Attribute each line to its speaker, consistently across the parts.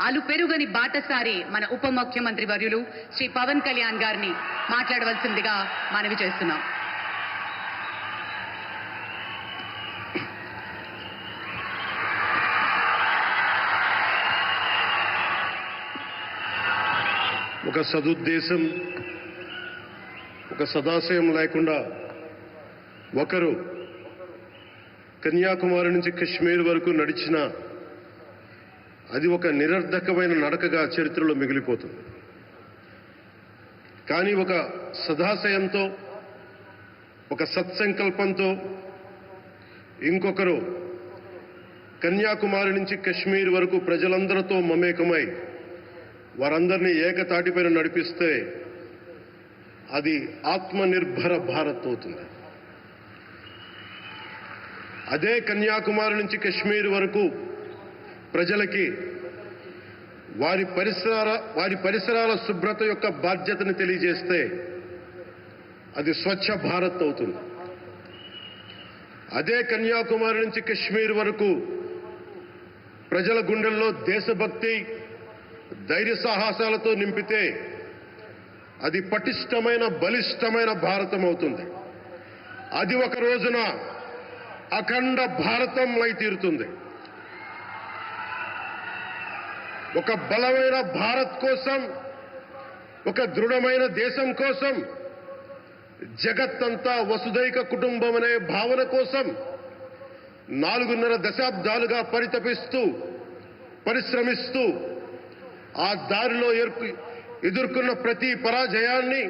Speaker 1: అలు పెరుగని బాటసారి మన ఉప ముఖ్యమంత్రి వర్యులు శ్రీ పవన్ కళ్యాణ్ గారిని మాట్లాడవలసిందిగా మనవి చేస్తున్నాం.
Speaker 2: ఒక సదుద్దేశం, ఒక సదాశయం లేకుండా ఒకరు కన్యాకుమారి నుంచి కశ్మీర్ వరకు నడిచిన అది ఒక నిరర్ధకమైన నడకగా చరిత్రలో మిగిలిపోతుంది. కానీ ఒక సదాశయంతో, ఒక సత్సంకల్పంతో ఇంకొకరు కన్యాకుమారి నుంచి కశ్మీర్ వరకు ప్రజలందరితో మమేకమై వారందరినీ ఏకతాటిపైన నడిపిస్తే అది ఆత్మనిర్భర భారత్ అవుతుంది. అదే కన్యాకుమారి నుంచి కశ్మీర్ వరకు ప్రజలకి వారి పరిసరాల శుభ్రత యొక్క బాధ్యతను తెలియజేస్తే అది స్వచ్ఛ భారత్ అవుతుంది. అదే కన్యాకుమారి నుంచి కశ్మీర్ వరకు ప్రజల గుండెల్లో దేశభక్తి, ధైర్య సాహసాలతో నింపితే అది పటిష్టమైన, బలిష్టమైన భారతం అవుతుంది. అది ఒక రోజున అఖండ భారతం అయి తీరుతుంది. ఒక బలమైన భారత్ కోసం, ఒక దృఢమైన దేశం కోసం, జగత్తంతా వసుదైక కుటుంబం అనే భావన కోసం 4.5 దశాబ్దాలుగా పరితపిస్తూ, పరిశ్రమిస్తూ ఆ దారిలో ఎదుర్కొన్న ప్రతి పరాజయాన్ని,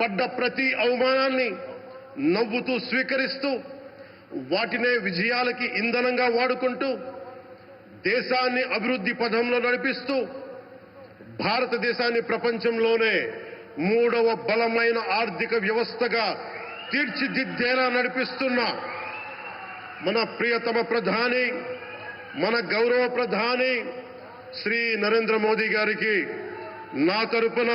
Speaker 2: పడ్డ ప్రతి అవమానాన్ని నవ్వుతూ స్వీకరిస్తూ, వాటినే విజయాలకి ఇంధనంగా వాడుకుంటూ దేశాన్ని అభివృద్ధి పథంలో నడిపిస్తూ భారతదేశాన్ని ప్రపంచంలోనే 3వ బలమైన ఆర్థిక వ్యవస్థగా తీర్చిదిద్దేలా నడిపిస్తున్న మన ప్రియతమ ప్రధాని, మన గౌరవ ప్రధాని శ్రీ నరేంద్ర మోదీ గారికి నా తరపున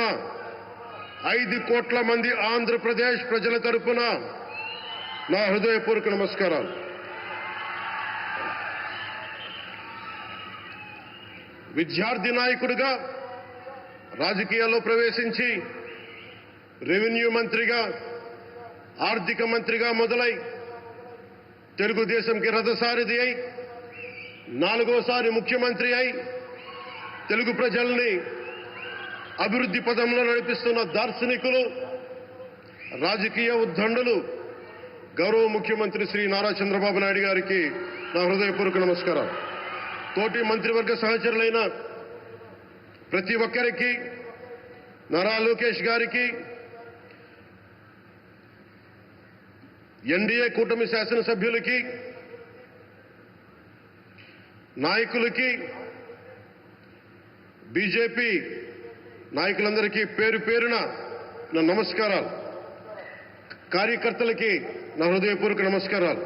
Speaker 2: 5 కోట్ల మంది ఆంధ్రప్రదేశ్ ప్రజల తరపున నా హృదయపూర్వక నమస్కారాలు. విద్యార్థి నాయకుడిగా రాజకీయాల్లో ప్రవేశించి రెవెన్యూ మంత్రిగా, ఆర్థిక మంత్రిగా మొదలై తెలుగుదేశంకి రథసారథి అయి 4వసారి ముఖ్యమంత్రి అయి తెలుగు ప్రజల్ని అభివృద్ధి పదంలో నడిపిస్తున్న దార్శనికులు, రాజకీయ ఉద్దండులు గౌరవ ముఖ్యమంత్రి శ్రీ నారా చంద్రబాబు నాయుడు గారికి నా హృదయపూర్వక నమస్కారం. తోటి మంత్రివర్గ సహచరులైన ప్రతి ఒక్కరికి, నారా లోకేష్ గారికి, ఎన్డీఏ కూటమి శాసనసభ్యులకి, నాయకులకి, బీజేపీ నాయకులందరికీ పేరు పేరున నా నమస్కారాలు. కార్యకర్తలకి నా హృదయపూర్వక నమస్కారాలు.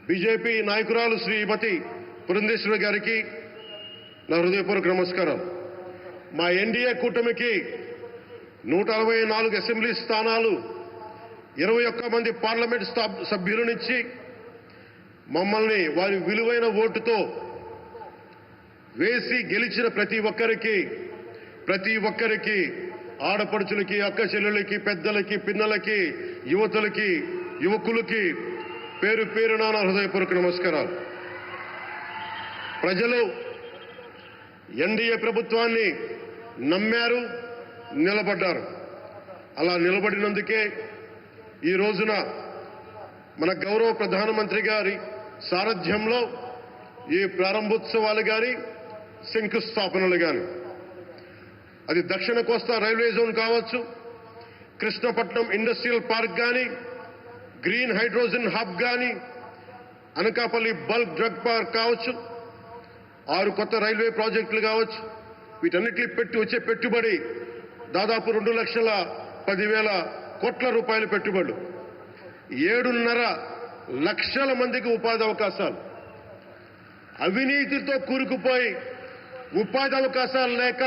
Speaker 2: బీజేపీ నాయకురాలు శ్రీమతి పురంధేశ్వరి గారికి నా హృదయపూర్వక నమస్కారం. మా ఎన్డీఏ కూటమికి 164 అసెంబ్లీ స్థానాలు, 21 మంది పార్లమెంట్ సభ్యులనిచ్చి మమ్మల్ని వారి విలువైన ఓటుతో వేసి గెలిచిన ప్రతి ఒక్కరికి ఆడపడుచులకి, అక్క చెల్లెలకి, పెద్దలకి, పిన్నలకి, యువతులకి, యువకులకి పేరు పేరున నా హృదయపూర్వక నమస్కారాలు. ప్రజలు ఎన్డీఏ ప్రభుత్వాన్ని నమ్మారు, నిలబడ్డారు. అలా నిలబడినందుకే ఈ రోజున మన గౌరవ ప్రధానమంత్రి గారి సారథ్యంలో ఈ ప్రారంభోత్సవాలు కానీ, శంకుస్థాపనలు కానీ, అది దక్షిణ కోస్తా రైల్వే జోన్ కావచ్చు, కృష్ణపట్నం ఇండస్ట్రియల్ పార్క్ కానీ, గ్రీన్ హైడ్రోజన్ హబ్ కానీ, అనకాపల్లి బల్క్ డ్రగ్ పార్క్ కావచ్చు, 6 కొత్త రైల్వే ప్రాజెక్టులు కావచ్చు, వీటన్నిటిని వచ్చే పెట్టుబడి దాదాపు 2,10,000 కోట్ల రూపాయల పెట్టుబడులు, 7.5 లక్షల మందికి ఉపాధి అవకాశాలు. అవినీతితో కూరుకుపోయి ఉపాధి అవకాశాలు లేక,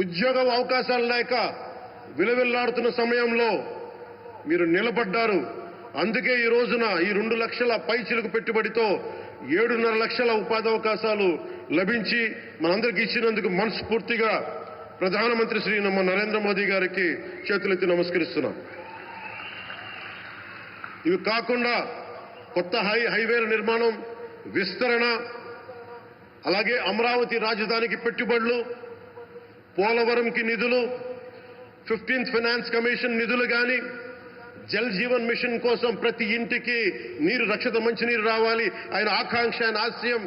Speaker 2: ఉద్యోగ అవకాశాలు లేక విలవిల్లాడుతున్న సమయంలో మీరు నిలబడ్డారు. అందుకే ఈ రోజున ఈ 2 లక్షల పైచిలుకు పెట్టుబడితో 7.5 లక్షల ఉపాధి అవకాశాలు లభించి మనందరికీ ఇచ్చినందుకు మనస్ఫూర్తిగా ప్రధానమంత్రి శ్రీ నరేంద్ర మోదీ గారికి చేతులెత్తి నమస్కరిస్తున్నాం. ఇవి కాకుండా కొత్త హైవేల నిర్మాణం, విస్తరణ, అలాగే అమరావతి రాజధానికి పెట్టుబడులు, పోలవరంకి నిధులు, 15th ఫైనాన్స్ కమిషన్ నిధులు కానీ, జల్ జీవన్ మిషన్ కోసం ప్రతి ఇంటికి నీరు, రక్షిత మంచినీరు రావాలి ఆయన ఆకాంక్ష, ఆయన ఆశయం.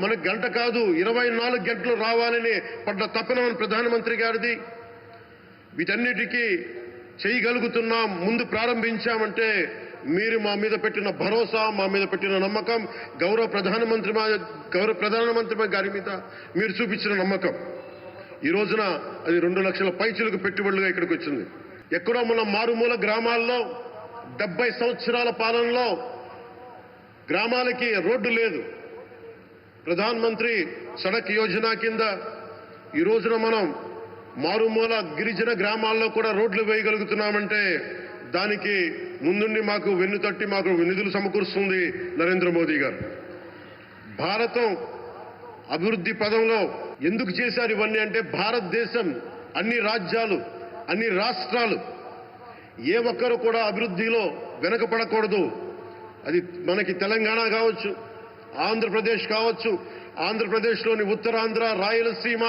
Speaker 2: మనకు గంట కాదు 24 గంటలు రావాలని పడ్డ తపన ప్రధానమంత్రి గారిది. వీటన్నిటికీ చేయగలుగుతున్నాం, ముందు ప్రారంభించామంటే మీరు మా మీద పెట్టిన భరోసా, మా మీద పెట్టిన నమ్మకం, గౌరవ ప్రధానమంత్రి గారి మీద మీరు చూపించిన నమ్మకం. ఈ రోజున అది 2 లక్షల పైచులకు పెట్టుబడులుగా ఇక్కడికి వచ్చింది. ఎక్కడో మన మారుమూల గ్రామాల్లో 70 సంవత్సరాల పాలనలో గ్రామాలకి రోడ్డు లేదు. ప్రధానమంత్రి సడక్ యోజన కింద ఈ రోజున మనం మారుమూల గిరిజన గ్రామాల్లో కూడా రోడ్లు వేయగలుగుతున్నామంటే దానికి ముందుండి మాకు వెన్నుతట్టి మాకు నిధులు సమకూరుస్తుంది నరేంద్ర మోదీ గారు. భారతం అభివృద్ధి పదంలో ఎందుకు చేశారు ఇవన్నీ అంటే, భారతదేశం అన్ని రాజ్యాలు, అన్ని రాష్ట్రాలు ఏ ఒక్కరు కూడా అభివృద్ధిలో వెనకపడకూడదు. అది మనకి తెలంగాణ కావచ్చు, ఆంధ్రప్రదేశ్ కావచ్చు, ఆంధ్రప్రదేశ్లోని ఉత్తరాంధ్ర, రాయలసీమ,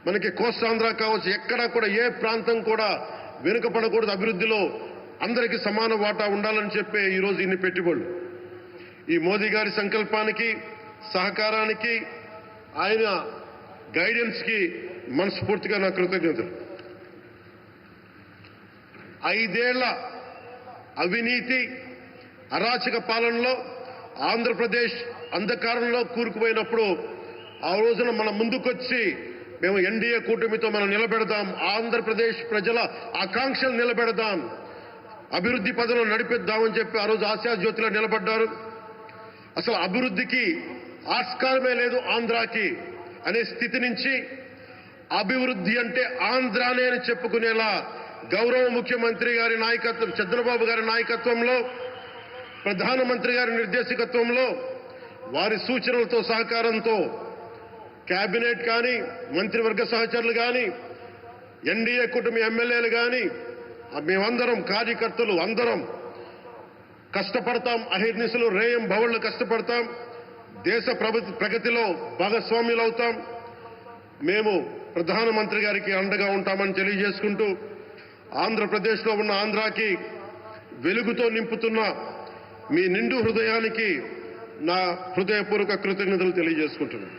Speaker 2: మనకి కోస్తాంధ్ర కావచ్చు, ఎక్కడా కూడా ఏ ప్రాంతం కూడా వెనుకపడకూడదు. అభివృద్ధిలో అందరికీ సమాన వాటా ఉండాలని చెప్పే ఈరోజు ఇన్ని పెట్టుబడులు. ఈ మోదీ గారి సంకల్పానికి, సహకారానికి, ఆయన గైడెన్స్కి మనస్ఫూర్తిగా నా కృతజ్ఞతలు. 5 ఏళ్ల అవినీతి, అరాచక పాలనలో ఆంధ్రప్రదేశ్ అంధకారంలో కూరుకుపోయినప్పుడు ఆ రోజున మన ముందుకొచ్చి మేము ఎన్డీఏ కూటమితో మనం నిలబెడదాం, ఆంధ్రప్రదేశ్ ప్రజల ఆకాంక్షలు నిలబెడదాం, అభివృద్ధి పదంలో నడిపిద్దామని చెప్పి ఆ రోజు ఆశాజ్యోతిలో నిలబడ్డారు. అసలు అభివృద్ధికి ఆస్కారమే లేదు ఆంధ్రాకి అనే స్థితి నుంచి అభివృద్ధి అంటే ఆంధ్రానే అని చెప్పుకునేలా గౌరవ ముఖ్యమంత్రి గారి నాయకత్వం, చంద్రబాబు గారి నాయకత్వంలో, ప్రధానమంత్రి గారి నిర్దేశకత్వంలో, వారి సూచనలతో, సహకారంతో కేబినెట్ కానీ, మంత్రివర్గ సహచరులు కానీ, ఎన్డీఏ కూటమి ఎమ్మెల్యేలు కానీ, మేమందరం కార్యకర్తలు అందరం కష్టపడతాం. అహిర్నిశలు రేయం భవళ్లు కష్టపడతాం. దేశ ప్రగతిలో భాగస్వామ్యులు అవుతాం. మేము ప్రధానమంత్రి గారికి అండగా ఉంటామని తెలియజేసుకుంటూ, ఆంధ్రప్రదేశ్లో ఉన్న ఆంధ్రాకి వెలుగుతో నింపుతున్న మీ నిండు హృదయానికి నా హృదయపూర్వక కృతజ్ఞతలు తెలియజేసుకుంటున్నాను.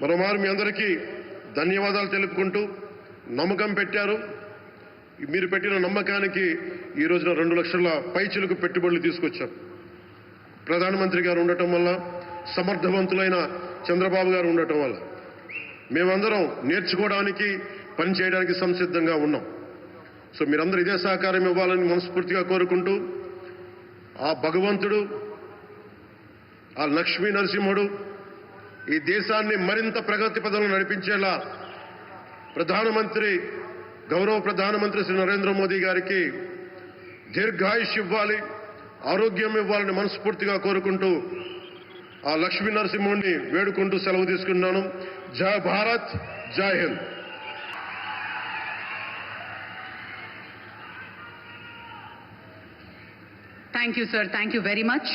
Speaker 2: మరోమారు మీ అందరికీ ధన్యవాదాలు తెలుపుకుంటూ, నమ్మకం పెట్టారు. మీరు పెట్టిన నమ్మకానికి ఈ రోజున 2 లక్షల పైచిలకు పెట్టుబడులు తీసుకొచ్చాం. ప్రధానమంత్రి గారు ఉండటం వల్ల, సమర్థవంతులైన చంద్రబాబు గారు ఉండటం వల్ల మేమందరం నేర్చుకోవడానికి, పనిచేయడానికి సంసిద్ధంగా ఉన్నాం. సో మీరందరూ ఇదే సహకారం ఇవ్వాలని మనస్ఫూర్తిగా కోరుకుంటూ, ఆ భగవంతుడు, ఆ లక్ష్మీ నరసింహుడు ఈ దేశాన్ని మరింత ప్రగతి పదంలో నడిపించేలా గౌరవ ప్రధానమంత్రి శ్రీ నరేంద్ర మోదీ గారికి దీర్ఘాయుష్ ఇవ్వాలి, ఆరోగ్యం ఇవ్వాలని మనస్ఫూర్తిగా కోరుకుంటూ, ఆ లక్ష్మీ నరసింహుడిని వేడుకుంటూ సెలవు తీసుకున్నాను. జై భారత్, జై Hind.
Speaker 1: Thank you, sir. Thank you very much.